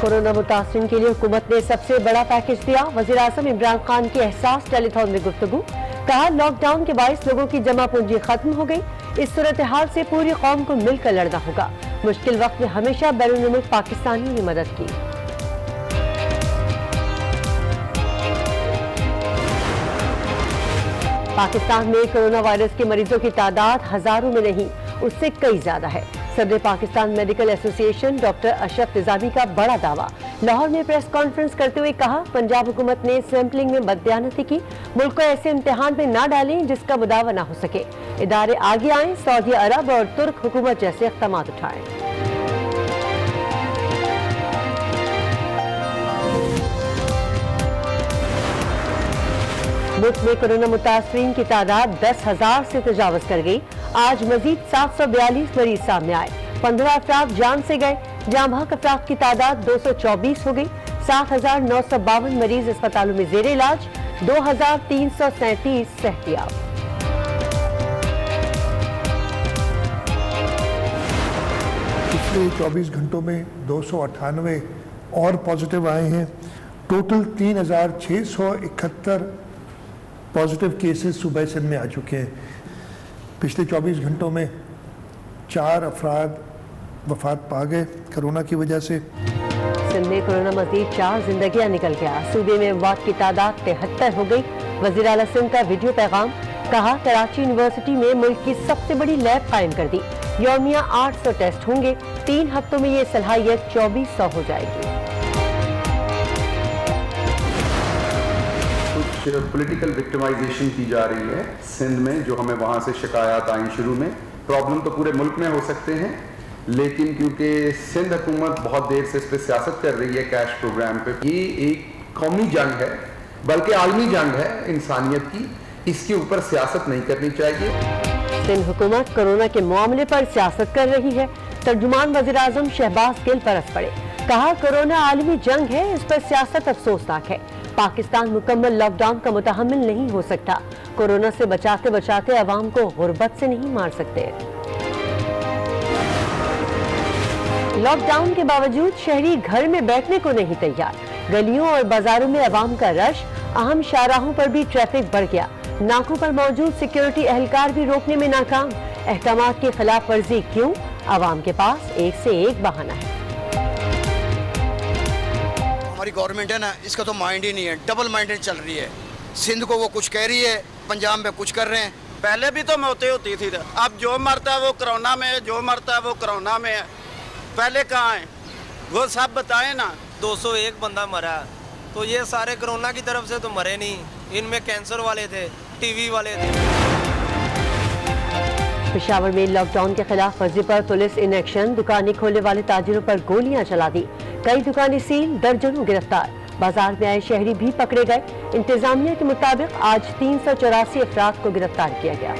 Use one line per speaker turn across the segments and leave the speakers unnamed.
Corona मुतासिरीन के लिए हुकूमत ने सबसे बड़ा पैकेज दिया। वज़ीर-ए-आज़म इमरान खान की एहसास टेलीथॉन में गुफ्तगू। कहा लॉकडाउन के बाइस लोगों की जमा पूंजी खत्म हो गई। इस सूरत हाल से पूरी कौम को मिलकर लड़ना होगा। मुश्किल वक्त में हमेशा बैरून मुल्क पाकिस्तानियों ने मदद की। पाकिस्तान में कोरोना वायरस के मरीजों की तादाद हजारों में नहीं, उससे कई ज्यादा है। सदर Pakistan medical association doctor Ashraf Nizami का बड़ा दावा। लाहौर में प्रेस कॉन्फ्रेंस करते हुए कहा पंजाब हुकूमत ने सैंपलिंग में बददियानती की। मुल्क को ऐसे इम्तिहान में ना डालें जिसका मुदावा ना हो सके। इदारे आगे आएं, सऊदी अरब और तुर्क हुकूमत जैसे इक़दाम उठाएं। मुल्क में कोरोना मुतासरीन की तादाद 10,000 से तजावज कर गई। आज मजीद 742 मरीज सामने आए। 15 अफराद जान से गए। जाँ बहक अफराद की तादाद 224 हो गई। 7,952 मरीज अस्पतालों में जेर इलाज, 2,337 सेहतियाब।
पिछले 24 घंटों में 298 और पॉजिटिव आए हैं। टोटल 3,671 पॉजिटिव केसेस सूबे सिंध में आ चुके हैं। पिछले 24 घंटों में 4 अफराद वफात पा गए कोरोना की वजह से।
सिंध में कोरोना मजीद 4 जिंदगियां निकल गया। सूबे में अमवात की तादाद 73 हो गई। वज़ीर आला सिंध का वीडियो पैगाम। कहा कराची यूनिवर्सिटी में मुल्क की सबसे बड़ी लैब कायम कर दी। यौमिया 800 टेस्ट होंगे। 3 हफ्तों में ये सलाहियत 2400 हो जाएगी।
पॉलिटिकल विक्टिमाइजेशन की जा रही है सिंध में, जो हमें वहाँ से शिकायत आई शुरू में। प्रॉब्लम तो पूरे मुल्क में हो सकते हैं, लेकिन क्योंकि सिंध हुकूमत बहुत देर से इस पर सियासत कर रही है कैश प्रोग्राम पे, ये एक कौमी जंग है, बल्कि आलमी जंग है इंसानियत की। इसके ऊपर सियासत नहीं करनी चाहिए।
सिंध हुकूमत कोरोना के मामले पर सियासत कर रही है। तर्जुमान वज़ीर-ए-आज़म शहबाज गिल परस पड़े। कहा कोरोना आलमी जंग है, इस पर सियासत अफसोसनाक है। पाकिस्तान मुकम्मल लॉकडाउन का मुतहम्मिल नहीं हो सकता। कोरोना से बचाते बचाते अवाम को गुर्बत से नहीं मार सकते। लॉकडाउन के बावजूद शहरी घर में बैठने को नहीं तैयार। गलियों और बाजारों में अवाम का रश, अहम शाहराहों पर भी ट्रैफिक बढ़ गया। नाकों पर मौजूद सिक्योरिटी एहलकार भी रोकने में नाकाम। अहकामात की खिलाफ वर्जी क्यों? अवाम के पास एक से एक बहाना है।
हमारी गवर्नमेंट है ना, इसका तो माइंड ही नहीं है, डबल माइंडेड चल रही है। सिंध को वो कुछ कह रही है, पंजाब में कुछ कर रहे हैं।
पहले भी तो मौतें होती थी, अब जो मरता है वो कोरोना में है, जो मरता है वो कोरोना में है। पहले कहाँ है वो सब बताएं ना।
201 बंदा मरा, तो ये सारे कोरोना की तरफ से तो मरे नहीं। इनमें कैंसर वाले थे, टीवी वाले थे।
पेशावर में लॉकडाउन के खिलाफ वर्जी पर पुलिस इन एक्शन। दुकानें खोलने वाले ताजिरों पर गोलियां चला दी। कई दुकानें सील, दर्जनों गिरफ्तार। बाजार में आए शहरी भी पकड़े गए। इंतजामिया के मुताबिक आज 384 अफराद को गिरफ्तार किया गया।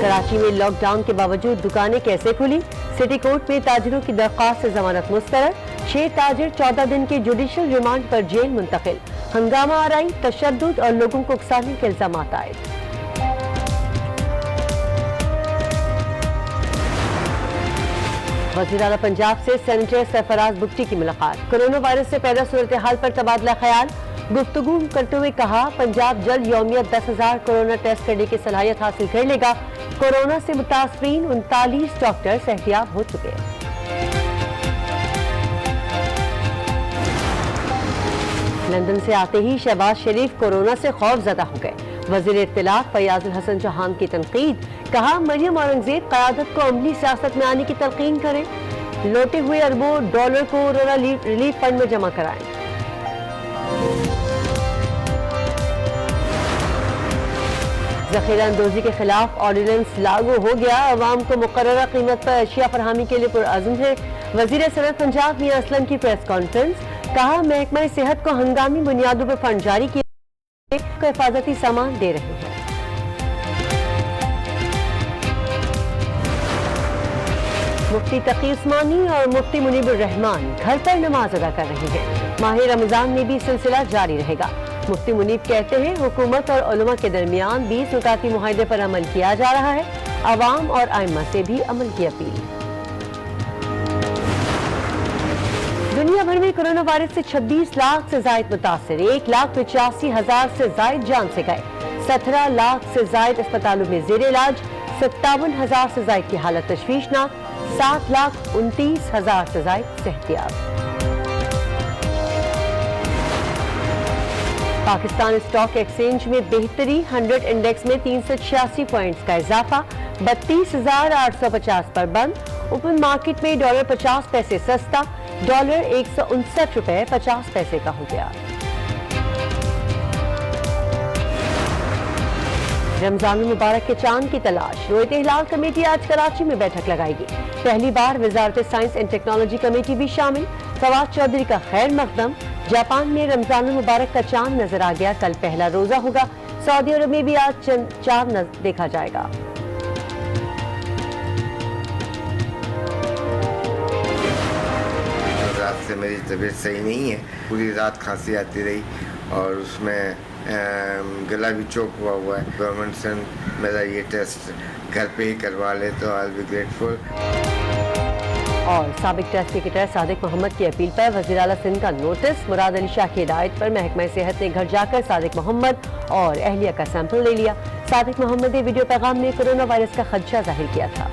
कराची में लॉकडाउन के बावजूद दुकानें कैसे खुली? सिटी कोर्ट में ताजिरों की दरख्वास्त से जमानत मुस्तरद। 6 ताजिर 14 दिन के जुडिशल रिमांड पर जेल मुंतकिल। हंगामा आराई, तशद्दुद और लोगों को उकसाने के इल्जाम आए। वज़ीर आला पंजाब से सेनेटर सरफराज बुगटी की मुलाकात। कोरोना वायरस से पैदा सूरत हाल पर तबादला ख्याल। गुफ्तगू करते हुए कहा पंजाब जल्द यौमिया 10,000 कोरोना टेस्ट करने की सलाहियत हासिल कर लेगा। कोरोना से मुतासरीन 39 डॉक्टर सेहतियाब हो चुके हैं। लंदन से आते ही शहबाज शरीफ कोरोना से खौफजदा हो गए। वज़ीर इत्तलात फयाजुल हसन चौहान की तनकीद। कहा मरियम औरंगजेब क़यादत को अमली सियासत में आने की तलकीन करें। लौटे हुए अरबों डॉलर कोरोना रिलीफ फंड में जमा कराएं। ज़ख़ीरा अंदोज़ी के खिलाफ ऑर्डिनेंस लागू हो गया। अवाम को मुकर्ररा कीमत पर अशिया फरहमी के लिए पुरअज़्म है। वज़ीर सनअत पंजाब मियां असलम की प्रेस कॉन्फ्रेंस। कहा महकमा सेहत को हंगामी बुनियादों पर फंड जारी किए, हिफाजती सामान दे रहे हैं। मुफ्ती तकी उस्मानी और मुफ्ती मुनीबुर रहमान घर पर नमाज अदा कर रहे हैं। माह रमजान में भी सिलसिला जारी रहेगा। मुफ्ती मुनीब कहते हैं हुकूमत और उलमा के दरमियान 20 नुकाती मुआहदे पर अमल किया जा रहा है। अवाम और आइम्मा से भी अमल की अपील। दुनिया भर में कोरोना वायरस से 26 लाख से जायद मुतासिर, 1,85,000 से जायद जान से गए, 17 लाख से जायद अस्पतालों में जेर इलाज, 57,000 से जायद की हालत तशवीशनाक, 7,29,000 से जायद सेहतियाब। पाकिस्तान स्टॉक एक्सचेंज में बेहतरी, 100 इंडेक्स में 386 पॉइंट्स का इजाफा, 32,850 पर बंद। ओपन मार्केट में डॉलर 50 पैसे सस्ता, डॉलर 159 रुपए 50 पैसे का हो गया। रमजान मुबारक के चांद की तलाश, रोयत हिलाल कमेटी आज कराची में बैठक लगाएगी। पहली बार वजारत साइंस एंड टेक्नोलॉजी कमेटी भी शामिल। फवाद चौधरी का खैर मकदम। जापान में रमजान मुबारक का चांद नजर आ गया, कल पहला रोजा होगा। सऊदी अरब में भी आज चांद देखा जाएगा।
रात से मेरी तबीयत सही नहीं है, पूरी रात खांसी आती रही और उसमें गला भी चोक हुआ है। गवर्नमेंट से मेरा ये टेस्ट घर पे ही करवा ले तो आई विल बी ग्रेटफुल।
और साबिक टेस्ट क्रिकेटर सादिक मोहम्मद की अपील पर वज़ीर आला सिंध का नोटिस। मुराद अली शाह की हिदायत पर महकमा सेहत ने घर जाकर सादिक मोहम्मद और अहलिया का सैंपल ले लिया। सादिक मोहम्मद ने वीडियो पैगाम में कोरोना वायरस का खदशा जाहिर किया था।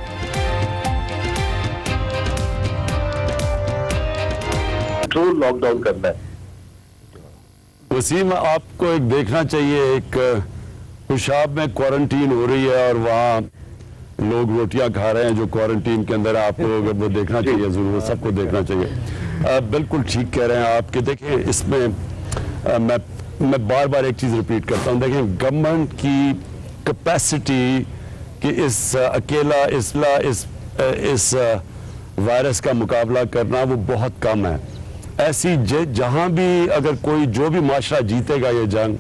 लॉकडाउन करना है। वसीम, आपको एक देखना चाहिए, एक पेशाब में क्वारंटीन हो रही है और वहाँ लोग रोटियां खा रहे हैं जो क्वारंटीन के अंदर। आपको वो देखना चाहिए, जरूर सबको देखना चाहिए। बिल्कुल ठीक कह रहे हैं आपके। देखें, इसमें मैं बार बार एक चीज़ रिपीट करता हूँ। देखें, गवर्नमेंट की कैपेसिटी कि इस अकेला इस वायरस का मुकाबला करना वो बहुत कम है। ऐसी जहां भी अगर कोई जो भी माशरा जीतेगा ये जंग,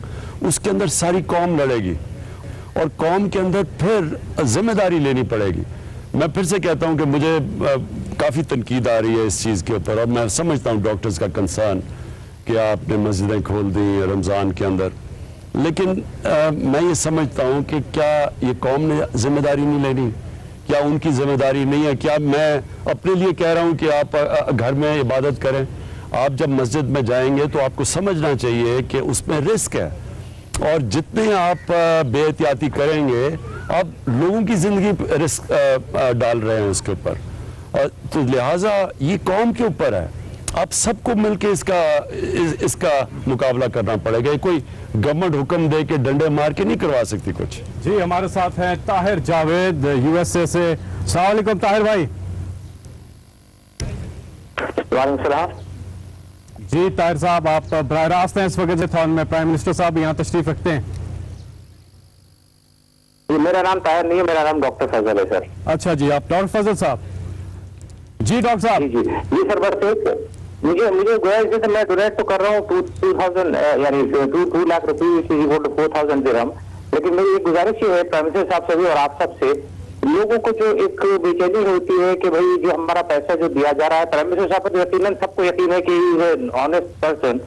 उसके अंदर सारी कौम लड़ेगी और कौम के अंदर फिर जिम्मेदारी लेनी पड़ेगी। मैं फिर से कहता हूं कि मुझे काफ़ी तनकीद आ रही है इस चीज़ के ऊपर और मैं समझता हूं डॉक्टर्स का कंसर्न कि आपने मस्जिदें खोल दी रमज़ान के अंदर, लेकिन मैं ये समझता हूं कि क्या ये कौम ने जिम्मेदारी नहीं लेनी? क्या उनकी जिम्मेदारी नहीं है? क्या मैं अपने लिए कह रहा हूं कि आप घर में इबादत करें? आप जब मस्जिद में जाएंगे तो आपको समझना चाहिए कि उसमें रिस्क है और जितने आप बेहतियाती करेंगे आप लोगों की ज़िंदगी रिस्क डाल रहे हैं उसके ऊपर। तो लिहाजा ये कौम के ऊपर है, आप सबको मिलके इसका मुकाबला करना पड़ेगा। कोई गवर्नमेंट हुक्म दे के डंडे मार के नहीं करवा सकती कुछ।
जी, हमारे साथ हैं ताहिर जावेद यूएसए से। अस्सलाम वालेकुम ताहिर भाई।
वालेकुम सलाम।
जी ताहिर साहब, आप बराह रास्त हैं इस वक्त थॉन में, प्राइम मिनिस्टर साहब यहाँ तशरीफ रखते हैं।
जी, मेरा नाम ताहिर नहीं है, मेरा नाम डॉक्टर फजल है सर।
अच्छा जी, आप डॉक्टर फजल साहब। जी डॉक्टर साहब।
जी जी सर, बस मुझे गोया जैसे मैं डोनेट तो कर रहा हूँ 2,000 यानी 2 लाख रुपये 4,000 दिरहम, लेकिन मेरी एक गुजारिश ये है प्राइम मिनिस्टर साहब से भी और आप सब से, लोगों को जो एक बेचैनी होती है कि भाई जो हमारा पैसा जो दिया जा रहा है, प्राइम मिनिस्टर साहब पर यकीनन सबको यकीन है कि ऑनेस्ट पर्सन,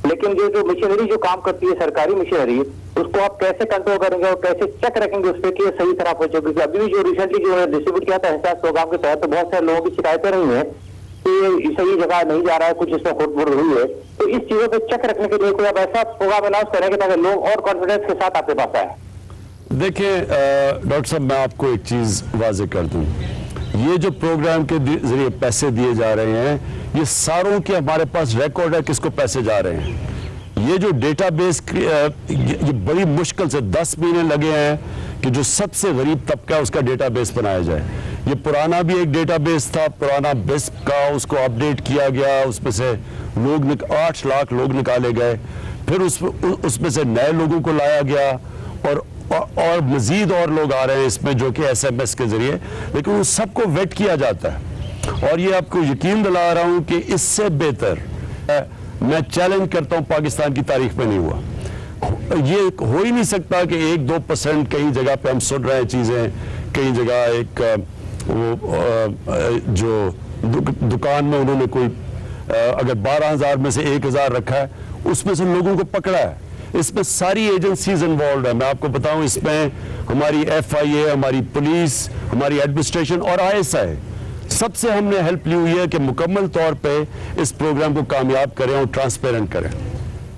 लेकिन जो मिशनरी जो काम करती है सरकारी मिशनरी, उसको आप कैसे कंट्रोल करेंगे और कैसे चेक रखेंगे उस पर कि सही तरह पहुंचे? क्योंकि अभी भी जो रिसेंटली जो डिस्ट्रीब्यूट किया था एहसास प्रोग्राम के तहत, तो बहुत सारे लोगों की शिकायतें रही हैं कि सही जगह नहीं जा रहा है, कुछ इसमें खुटमुड़ हुई है। तो इस चीजों पर चेक रखने के लिए कोई आप ऐसा प्रोग्राम अनाउंस करेंगे ताकि लोग और कॉन्फिडेंस के साथ आपके पास आए।
देखिए डॉक्टर साहब, मैं आपको एक चीज़ वाजे कर दूं, ये जो प्रोग्राम के जरिए पैसे दिए जा रहे हैं, ये सारों के हमारे पास रिकॉर्ड है किसको पैसे जा रहे हैं। ये जो डेटाबेस ये बड़ी मुश्किल से 10 महीने लगे हैं कि जो सबसे गरीब तबका है उसका डेटाबेस बनाया जाए। ये पुराना भी एक डेटाबेस था, पुराना बिस्प का, उसको अपडेट किया गया, उसमें से 8 लाख लोग निकाले गए, फिर उसमें से नए लोगों को लाया गया और मजीद और लोग आ रहे हैं इसमें जो कि SMS के जरिए, लेकिन उन सबको वेट किया जाता है। और ये आपको यकीन दिला रहा हूं कि इससे बेहतर मैं चैलेंज करता हूं पाकिस्तान की तारीख में नहीं हुआ। ये हो ही नहीं सकता कि 1-2% कई जगह पे हम सुन रहे हैं चीजें, कई जगह एक जो दुकान में उन्होंने कोई अगर 12,000 में से 1,000 रखा है, उसमें से लोगों को पकड़ा है। इसमें सारी एजेंसीज इन्वॉल्व है। मैं आपको बताऊं, इसमें हमारी FIA, हमारी पुलिस, हमारी एडमिनिस्ट्रेशन और ISI सबसे हमने हेल्प ली हुई है कि मुकम्मल तौर पे इस प्रोग्राम को कामयाब करें और ट्रांसपेरेंट करें।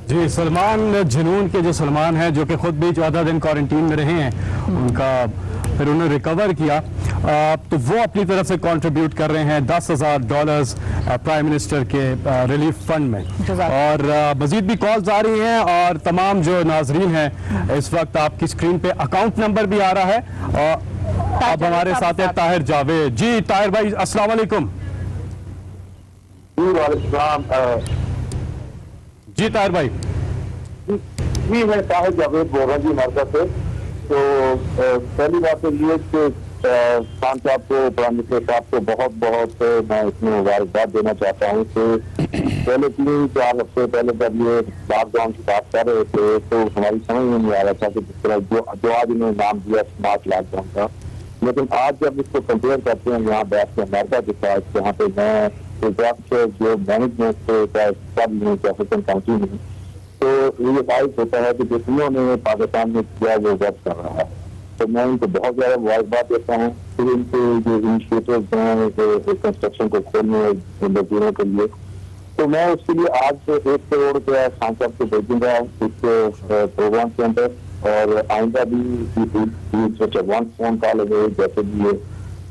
जी, सलमान जुनून के जो सलमान हैं, जो कि खुद भी 14 दिन क्वारंटीन में रहे हैं, उनका फिर उन्होंने रिकवर किया, तो वो अपनी तरफ से कंट्रीब्यूट कर रहे हैं $10,000 प्राइम मिनिस्टर के रिलीफ फंड में। और मजीद भी कॉल्स आ रही हैं, और तमाम जो नाजरीन हैं इस वक्त आपकी स्क्रीन पे अकाउंट नंबर भी आ रहा है। और अब हमारे साथ है ताहिर जावेद। जी ताहिर भाई, अस्सलाम वालेकुम। जी ताहिर भाई।
जी मैं ताहिर जावेद बोल रहा हूँ जी मरदा से। तो पहली बात तो ये कि खान साहब को, प्राइम मिनिस्टर साहब को बहुत बहुत मैं इसमें मुबारकबाद देना चाहता हूँ कि पहले 3-4 हफ्ते पहले जब ये लॉकडाउन की बात कर रहे थे तो हमारी समझ में नहीं आ रहा था कि जिस तरह जो आज इन्होंने नाम दिया स्मार्ट लॉकडाउन का, लेकिन आज जब इसको कंपेयर करते हैं यहाँ बैठ के अमेरिका के साथ, जहाँ पे मैं जो मैनेजमेंट कैपिटल काउंटी में, तो ये बात होता है कि जो इन्होंने पाकिस्तान में किया वो वर्क कर रहा है। तो मैं इनको बहुत ज़्यादा मुबारकबाद देता हूँ। फिर इनके जो इनिशिएटिव हैं कंस्ट्रक्शन को खोलने मजदूरों के लिए, तो मैं उसके लिए आज 1 करोड़ रुपया खान साहब को भेजूंगा इस प्रोग्राम के अंदर, और आइंदा भी वन फोन कॉल अगर जैसे भी ये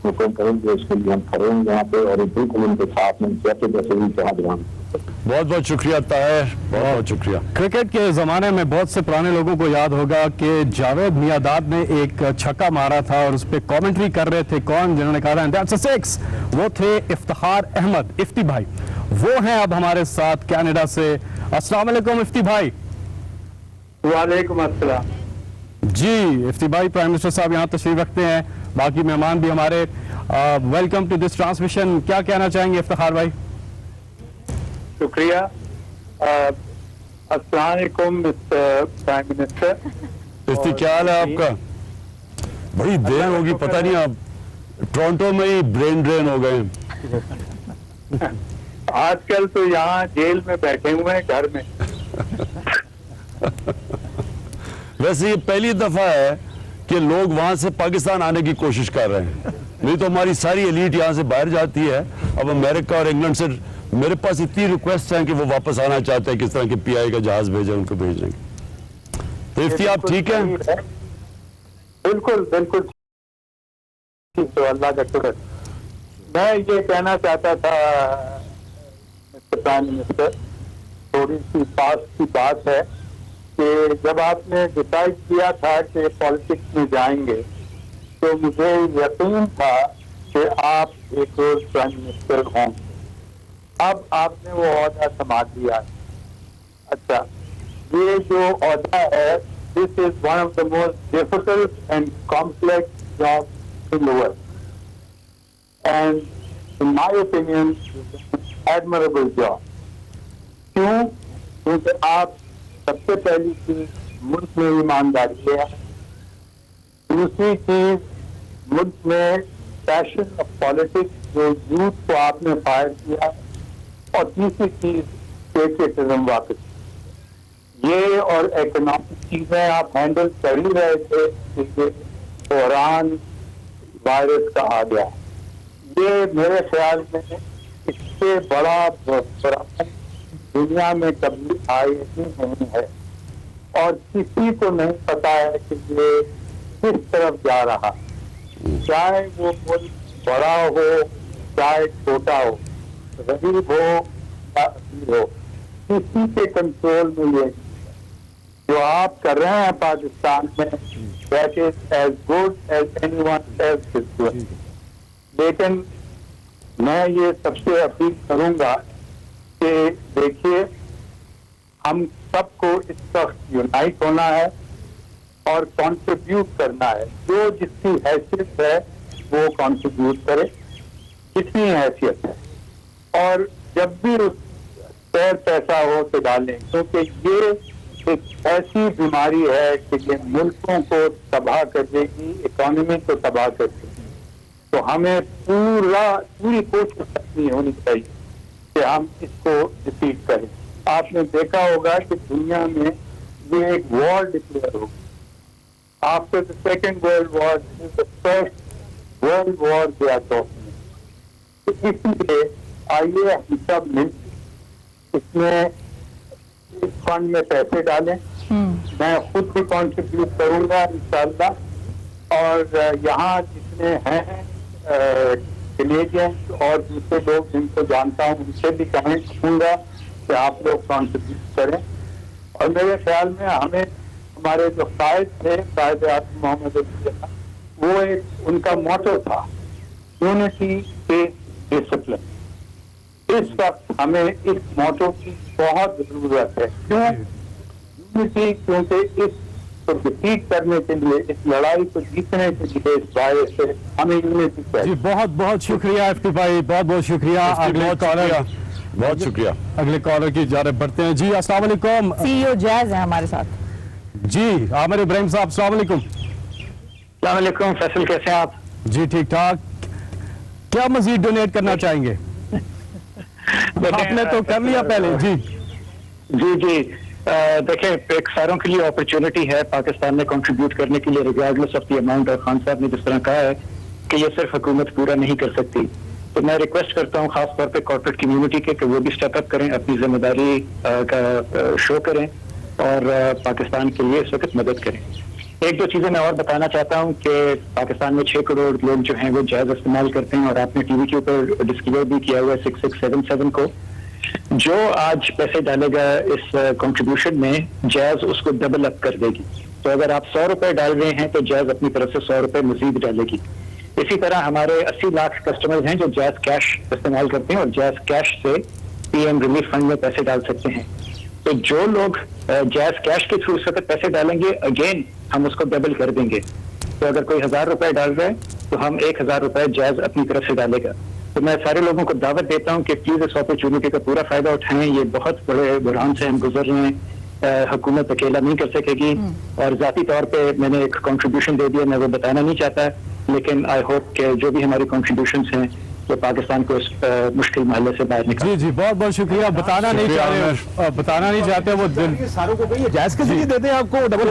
हुक्म करेंगे उसके लिए हम करेंगे यहाँ पे, और बिल्कुल उनके साथ में जैसे जैसे भी जहाँ जहाँ।
बहुत बहुत शुक्रिया ताहिर, बहुत बहुत शुक्रिया।
क्रिकेट के ज़माने में बहुत से पुराने लोगों को याद होगा कि जावेद मियादाद ने एक छक्का मारा था और उस पर कमेंट्री कर रहे थे कौन, जिन्होंने कहा दैट्स अ सिक्स, वो थे इफ्तिखार अहमद, इफ्ती भाई। वो हैं अब हमारे साथ कनाडा से। अस्सलाम वालेकुम इफ्ती भाई।
वालेकुम अस्सलाम।
जी इफ्ती भाई, प्राइम मिनिस्टर साहब यहाँ तशरीफ रखते हैं, बाकी मेहमान भी हमारे। Welcome to this transmission. क्या कहना चाहेंगे इफ्तिखार भाई?
शुक्रिया। अस्सलाम वालेकुम मिस्टर प्राइम मिनिस्टर।
इफ्ती क्या हाल है आपका? बड़ी देर होगी, पता नहीं आप टोरंटो में ही ब्रेन ड्रेन हो गए।
आजकल तो यहाँ जेल में बैठे हुए हैं घर में।
वैसे ये पहली दफा है कि लोग वहां से पाकिस्तान आने की कोशिश कर रहे हैं, नहीं तो हमारी सारी एलीट यहाँ से बाहर जाती है। अब अमेरिका और इंग्लैंड से मेरे पास इतनी रिक्वेस्ट हैं कि वो वापस आना चाहते हैं, किस तरह के पीआई का जहाज भेजे, उनको भेज रहे हैं। तो इफ्ती आप ठीक हैं?
बिल्कुल बिल्कुल ठीक। तो अल्लाह का शुक्र। मैं ये कहना चाहता था मिस्टर प्राइम मिनिस्टर, थोड़ी सी पास की बात है कि जब आपने डिसाइड किया था कि पॉलिटिक्स में जाएंगे तो मुझे यकीन था कि आप एक रोज प्राइम मिनिस्टर होंगे। अब आपने वो ओहदा संभाल लिया है। अच्छा, ये जो ओहदा है, this is one of the most difficult and complex job in the world, and in my opinion admirable job. क्यों? क्योंकि आप सबसे पहली चीज मुल्क में ईमानदारी है, दूसरी चीज मुल्क में पैशन ऑफ पॉलिटिक्स जो यूथ को आपने फायर किया, और तीसरी चीज पेट्रियटिज्म वापस। ये और इकोनॉमिक चीजें आप हैंडल कर ही रहे थे कि बहरान वायरस का आ गया। ये मेरे ख्याल में इससे बड़ा बहरान दुनिया में कभी आई ही नहीं है, और किसी को नहीं पता है कि ये किस तरफ जा रहा, चाहे वो मुल्क बड़ा हो चाहे छोटा हो, गरीब हो या अमीर हो, किसी के कंट्रोल में ये जो आप कर रहे हैं पाकिस्तान में, that is as good as anyone else is doing. लेकिन मैं ये सबसे अपील करूंगा कि देखिए, हम सबको इस वक्त यूनाइट होना है और कंट्रीब्यूट करना है। जो जिसकी हैसियत है वो कंट्रीब्यूट करे, जितनी हैसियत है, और जब भी उस पैर पैसा हो तो डालें, क्योंकि ये एक ऐसी बीमारी है कि ये मुल्कों को तबाह कर देगी, इकोनॉमी को तबाह कर देगी। तो हमें पूरी कोशिश करनी होनी चाहिए कि हम इसको डिफीट करें। आपने देखा होगा कि दुनिया में ये एक वॉर डिक्लेयर हो गई। After the second world war, this is the first world war they are talking. तो इसलिए आइए हम सब मिल इसमें इस फंड में पैसे डालें। मैं खुद भी कंट्रीब्यूट करूंगा इंशाल्लाह, और यहाँ जितने हैं कैनेडियंस और दूसरे लोग जिनको जानता हूँ उनसे भी कहूँगा कि आप लोग कंट्रीब्यूट करें। और मेरे ख्याल में हमें हमारे जो कायद थे, कायद आज़म मोहम्मद अली जिन्ना, वो एक उनका मोटो था यूनिटी के डिसिप्लिन। इस वक्त हमें इस मोटो की बहुत जरूरत है। क्यों यूनिटी? क्योंकि इस को डिफीट करने के लिए, इस लड़ाई को जीतने के लिए इस वायरस से हमें यूनिटी चाहिए।
जी बहुत बहुत शुक्रिया एफटी भाई, बहुत बहुत शुक्रिया। अगले कॉलर,
बहुत शुक्रिया।
अगले कॉलर की जानिब बढ़ते हैं। जी अस्सलाम वालेकुम।
सीईओ जैज है हमारे साथ।
जी आमिर इब्राहिम साहब, अस्सलाम वालेकुम।
अस्सलाम वालेकुम फैसल, कैसे हैं आप?
जी ठीक ठाक। क्या मजीद डोनेट करना चाहेंगे? आपने तो कर लिया पहले। जी
जी देखें, एक सारों के लिए अपॉर्चुनिटी है पाकिस्तान में कंट्रीब्यूट करने के लिए रिगार्डलेस ऑफ द अमाउंट। और खान साहब ने जिस तरह कहा है कि ये सिर्फ हुकूमत पूरा नहीं कर सकती, तो मैं रिक्वेस्ट करता हूँ खास तौर पे कॉर्पोरेट कम्युनिटी के कि वो भी स्टेप अप करें, अपनी जिम्मेदारी का शो करें और पाकिस्तान के लिए इस वक्त मदद करें। एक दो चीजें मैं और बताना चाहता हूँ कि पाकिस्तान में 6 करोड़ लोग जो हैं वो जैज इस्तेमाल करते हैं, और आपने टीवी के ऊपर डिस्क्लोज भी किया हुआ है 6677 को। जो आज पैसे डालेगा इस कंट्रीब्यूशन में, जैज उसको डबल अप कर देगी। तो अगर आप 100 रुपए डाल रहे हैं तो जैज अपनी तरफ से 100 रुपए मजीद डालेगी। इसी तरह हमारे 80 लाख कस्टमर्स हैं जो जैज कैश इस्तेमाल करते हैं और जैज कैश से पीएम रिलीफ फंड में पैसे डाल सकते हैं। तो जो लोग जैज कैश के थ्रू इस वक्त पैसे डालेंगे, अगेन हम उसको डबल कर देंगे। तो अगर कोई 1000 रुपए डाल रहा है तो हम 1000 रुपए जैज अपनी तरफ से डालेगा। तो मैं सारे लोगों को दावत देता हूं कि प्लीज इस अपॉर्चुनिटी का पूरा फायदा उठाएं। ये बहुत बड़े बुरहान से हम गुजर रहे हैं, हुकूमत अकेला नहीं कर सकेगी। और जाती तौर पे मैंने एक कंट्रीब्यूशन दे दिया, मैं वो बताना नहीं चाहता, लेकिन आई होप कि जो भी हमारी कंट्रीब्यूशंस हैं तो पाकिस्तान को इस मुश्किल महल्ले से बाहर निकाल।
जी बहुत बहुत शुक्रिया। बताना नहीं चाहते वो दिन
सारों को कहिए जैज के जरिए देते हैं आपको डबल।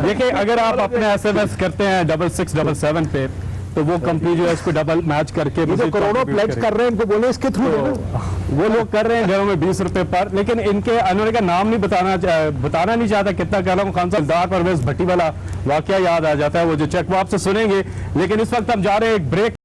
देखिए अगर आप अपने SMS करते हैं 6677 पे, तो वो कंपनी जो है उसको डबल मैच करके
जो करोड़ों प्लेज कर रहे हैं इनको बोले इसके थ्रू
वो लोग कर रहे हैं घरों में 20 रुपए पर। लेकिन इनके उन्होंने का नाम नहीं बताना नहीं चाहता कितना कह रहा हूँ। खान साहब दार परवेज भट्टी वाला वाकया याद आ जाता है, वो जो चेक वो आपसे सुनेंगे। लेकिन इस वक्त हम जा रहे हैं एक ब्रेक।